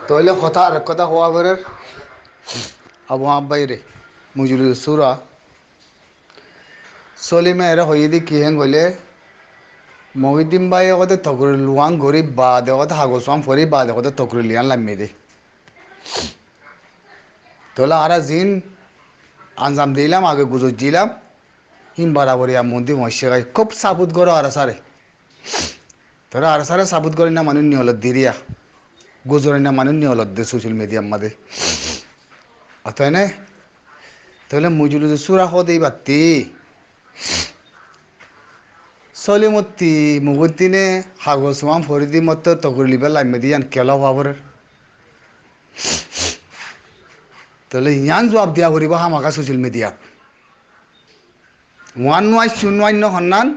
তাহলে কথা আর কথা হওয়া করে আবু আব্বাইরে মুজুর সুরা সলিমে এরা হয়ে দি কি হেন গলে মহিদিন ভাই ওদের তকরি লুয়াং গরিব বা দেওয়াতে হাগসাম ফরি বা দেওয়াতে তকরি লিয়ান লামিয়ে দে তাহলে আর জিন আঞ্জাম দিলাম আগে গুজর দিলাম হিম বারাবরি মন্দির মহিষে খুব সাবুত করো আর সারে তোরা আর সারে সাবুত করি না মানুষ নিয়ে হলো দিরিয়া গুজরি না মানুষ নিয়ে হলো দে সোশ্যাল মিডিয়ার মাঝে অতএব না তাহলে মুজুর সুরা হদেই বাত্তি সলিমতি মুগুদ্দিনে হাগসমাম ফরিদি মত তগরলিবা লাইমে দিয়ান কেলা বাবর তাহলে ইয়ান জবাব দিয়া করিব হামাকা সোশ্যাল মিডিয়া ওয়ান ওয়াই শূন্য হন্নান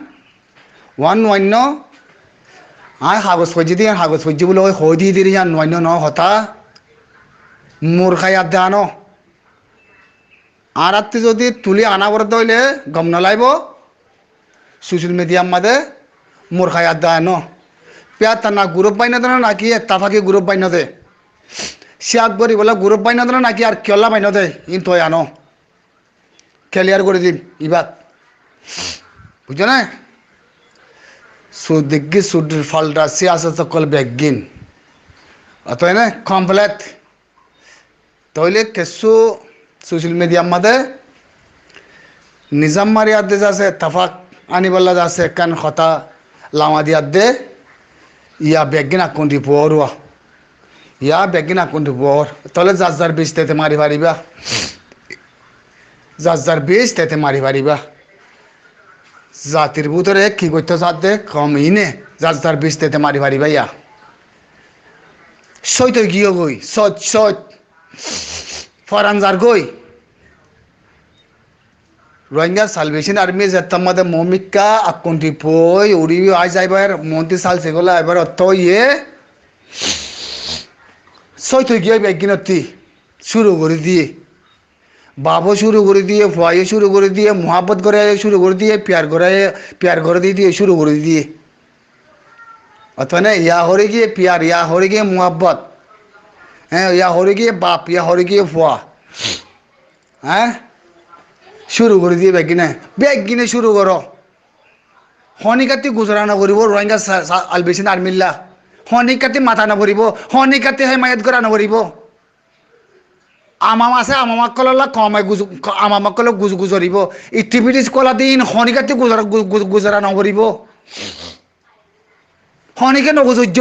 ওয়ান ওয়ান্য আয় কাগজ ফজি দিয়ে কাগজ ফজি বলে ওই হই দিয়ে দিয়ে নয় ন হতা মোর খাই আর দেয়ানো আর রাত্রি যদি তুলি আনা করতে হইলে গম নলাইব সোশ্যাল মিডিয়ার মাঝে মোর খাই আর দেয়ানো পেয়ার তা না গ্রুপ বাইনা দেন নাকি তাফাকি গ্রুপ বাইনা দে সে আকবরি বলে গ্রুপ বাইনা দেন নাকি আর কেলা বাইনা দে ইন তো আনো ক্লিয়ার করে দিন ইবাদ বুঝছো না সুদিগ্গি সুদ ফালটা সিয়াসত কল বেগিন অতএব না কমপ্লেট তাহলে কিছু সোশ্যাল মিডিয়ার মাঝে নিজাম মারিয়ার দে যাচ্ছে তাফাক আনিবাল্লা যাচ্ছে কান কথা লামা দিয়ার দে ইয়া বেগিন আকুন্টি পড়ুয়া ইয়া বেগিন আকুন্টি পড় তাহলে যার যার বীজ তেতে মারি পারিবা যার যার বীজ তেতে মারি পারিবা জাতির ভিতরে কি করতে চাতে কম ইনে যার যার বীজ তেতে মারি পারিবা ইয়া সইত গিয়ে গই সচ সচ ফরানজার গই রোহিঙ্গা সালভেশন আর্মি যেতাম মাদে মমিকা আকুন্টি পই উড়ি আই যাইবার মন্ত্রী সাল সেগুলো এবার অত ইয়ে সইত গিয়ে বেগিনতি শুরু করে দিয়ে বাবু শুরু করে দিয়ে ফুয়াইয়ে শুরু করে দিয়ে মোহাব্বত করে শুরু করে দিয়ে প্যার করে দিয়ে শুরু করে দিয়ে অথবা না ইয়া হরে গিয়ে প্যার ইয়া হরে গিয়ে মোহাব্বত হ্যাঁ ইয়া হরে গিয়ে বাপ ইয়া হরে গিয়ে ফুয়া হ্যাঁ শুরু করে দিয়ে বেগিনে শুরু করো হনিকাতি গুজরা নকরিব রোহিঙ্গা আলবেশিন আর্মিল্লা হনিকাতি মাথা নকরিব হনিকাতি হেমায়ত করা নকরিব আমাম আছে আমামাক কললা কমাই আমামাক কল গুজরিব ইটিভিটিস কলা দিন হনিকাতি গুজরা নকরিব হনিকে নগুজর্য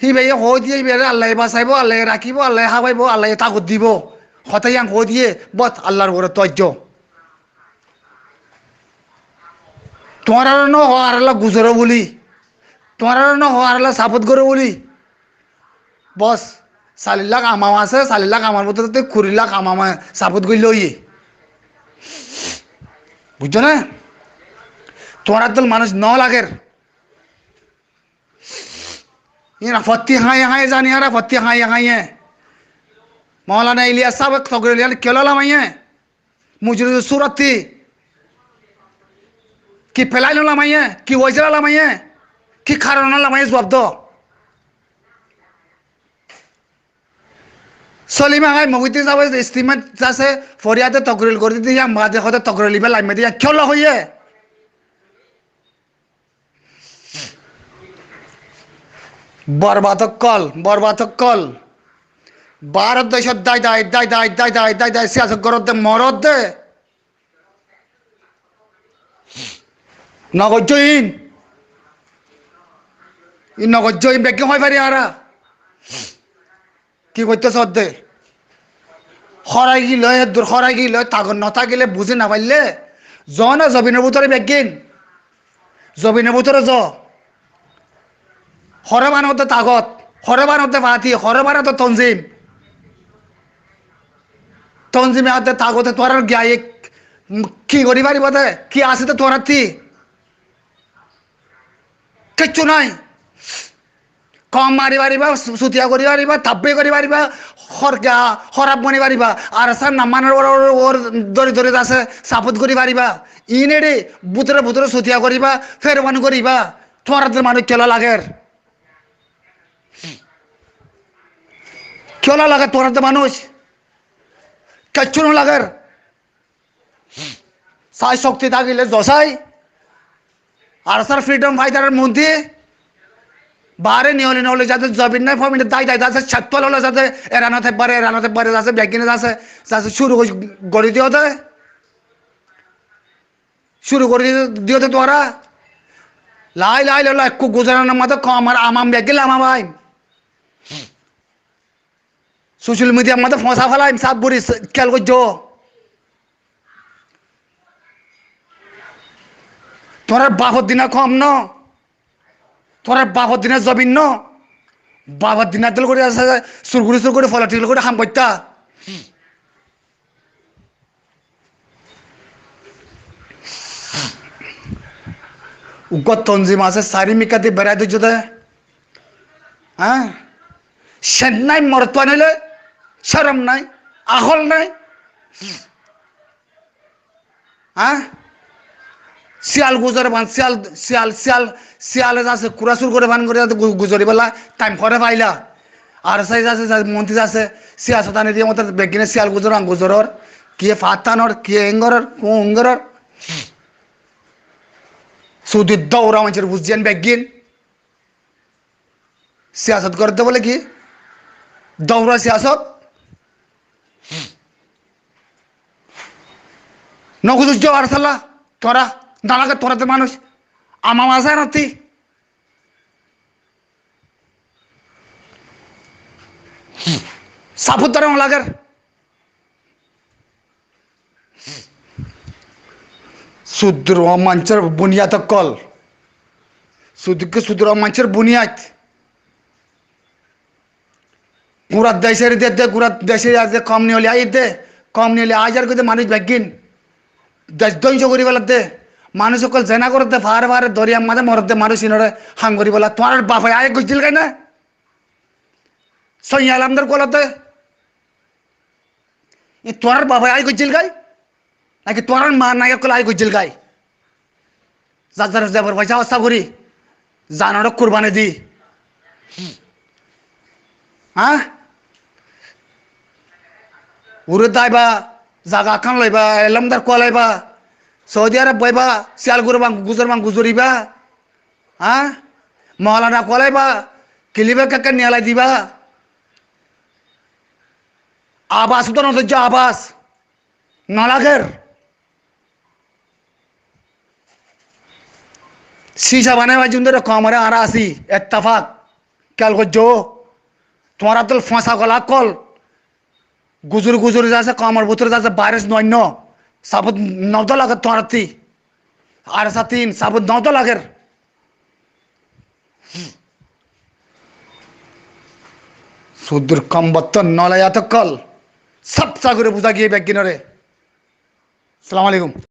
সি ভাইয়ে হৈ দিয়ে বেড়ে আল্লাহ বাঁচাইব আল্লাহ রাখিব আল্লাহ হাবাইব আল্লাহ তাগত দিব হতাই আং হৈ দিয়ে বত আল্লাহর ঘরে তজ্য তোমার আর ন হওয়ার আল্লাহ গুজরো বলি তোমার আর ন হওয়ার আল্লাহ সাপোর্ট করো বলি বস 40 লাখ আমাম আছে 40 লাখ আমার মতো 20 লাখ আমামা সাপোর্ট করলে ওই বুঝছো না তোমার দল মানুষ ন লাগের ইনা ফত্তি হাই হাই জানি হারা ফত্তি হাই হাই মৌলানা ইলিয়াস সাহেব তগরে লিয়ান কেলা লামাইয়ে মুজরিদ সুরতি কি ফেলাইলো লামাইয়ে কি ওইজরা লামাইয়ে কি খারানা লামাইয়ে জবাব দো সলিমা হাই মগুতি যাবে ইস্তিমাত আছে ফরিয়াদে তগরিল করে দিয়ে মাঝে হতে তগরিল লিবে লাইমে দিয়ে কেলা হইয়ে বরবাদক কল ভারত দেশত দায় সিয়াসত গরত দে মরদ দে নগজ্জইন ই নগজ্জইন বেগে হয় পারি আরা কি করতেছ দে খরাই গিল তাগর নথা গেলে বুঝে না পারলে জ না জবিনের ভিতরে বেগিন জবিনের ভিতরে জ হরে বানতে তাগত হরে বানতে ভাতি হরে বানতে তঞ্জিমে হাতে তাগতে তোর গিয়ে কি করি পারিব দে কি আছে তো তোর হাতি কিচ্ছু নাই কম মারি পারিবা সুতিয়া করি পারিবা থাপ্পে করি পারিবা খরাব বনি পারিবা আর স্যার নামানোর ওর দরি আছে সাপোর্ট করি পারিবা ইনেরে ভুতরে সুতিয়া করিবা ফেরবান করিবা তোর মানুষ কেলা লাগের চলা লাগে তোরা তো মানুষ কিচ্ছু না লাগার সাই শক্তি থাকিলে দশাই আর স্যার ফ্রিডম ফাইটারের মধ্যে বারে নিয়লে নিয়লে যাতে জবিন নাই ফমিনে দাই দাই যাতে ছাত্তল হলে যাতে এরানাতে পারে যাতে ব্যাগিনে যাচ্ছে যাতে শুরু করে দিও দে শুরু করে দিও দে তোরা লাই লাই লাই একটু গুজরানোর মতো কম আর আমাম ব্যাগিল আমা ভাই সোশ্যাল মিডিয়ার মধ্যে ফসা ফেলাই সাপ বুড়ি খেয়াল করছো তোর বাপর দিনা কম ন তোর বাপর দিনা জবিন ন বাবার দিনা তেল করে আছে সুর করে ফলা টিল করে হাম করতা উগত তঞ্জিম আছে সারি মিকাতে বেড়াই দিচ্ছ দে হ্যাঁ সেন নাই মরতবা নিলে শরম নাই আহল নাই হ্যাঁ শিয়াল গুজরে বান শিয়ালে যাচ্ছে কুড়াচুর করে বান করে গুজরি বেলা টাইম করে পাইলা আর সাইজ আছে মন্ত্রী আছে সিয়াসতানি দিয়ে মতো বেগিনে শিয়াল গুজরর কি ফাতানর কি এঙ্গরর উঙ্গরর সুদি দৌড়া মানুষের বুঝছেন বেগিন সিয়াসত করতে বলে কি দৌড়া সিয়াসত নগুজ আর সাল্লা তোরা দালাকে তোরাতে মানুষ আমা মাঝে নাতি সাপুত ধরে লাগের সুদ্র মঞ্চের বুনিয়াদ কল সুদ্র মঞ্চের বুনিয়াদ গুড়ার দেশের দে গুড়ার দেশে আজ কম নিয়ে হলে আই দে কম নিয়ে হলে আজ আর কিন্তু মানুষ ব্যাগিন দেশ ধ্বংস করি বেলা দে মানুষ সকল জেনা করতে ভারে ভারে দরিয়ার মাঝে মরতে মানুষ ইনরে হাং করি বেলা তোমার বাপাই আয় গইছিল গাই না সই আলামদার কলাতে তোমার বাপাই আয় গইছিল গাই নাকি তোমার মা নায়ক কল আয় গইছিল গাই যার যাবার পয়সা অবস্থা করি জানার কুরবানি দি হ্যাঁ উড়ে দাইবা জাগা খান লইবা এলামদার কলাইবা সৌদি আরব বইবা শিয়াল গুজরিবা হ্যাঁ মহলানা কলাইবা কিলিবা কাকা নিয়ালাই দিবা আবাস তো নজর আবাস নলাগের सीसा बने भाई जुंदे कमरे आरा आसी इत्तफाक कल को जो तुम्हारा तो फंसा गला कल गुजर जासे कमर बुतर जासे बारिश नौन्न साबुत नौदो लगे तुम्हारा थी आर सातीन साबुत नौदो लगे सुदूर कम बत्तन नौला या तो कल सब सागुरे बुझा गए बैग गिनरे सलाम अलैकुम।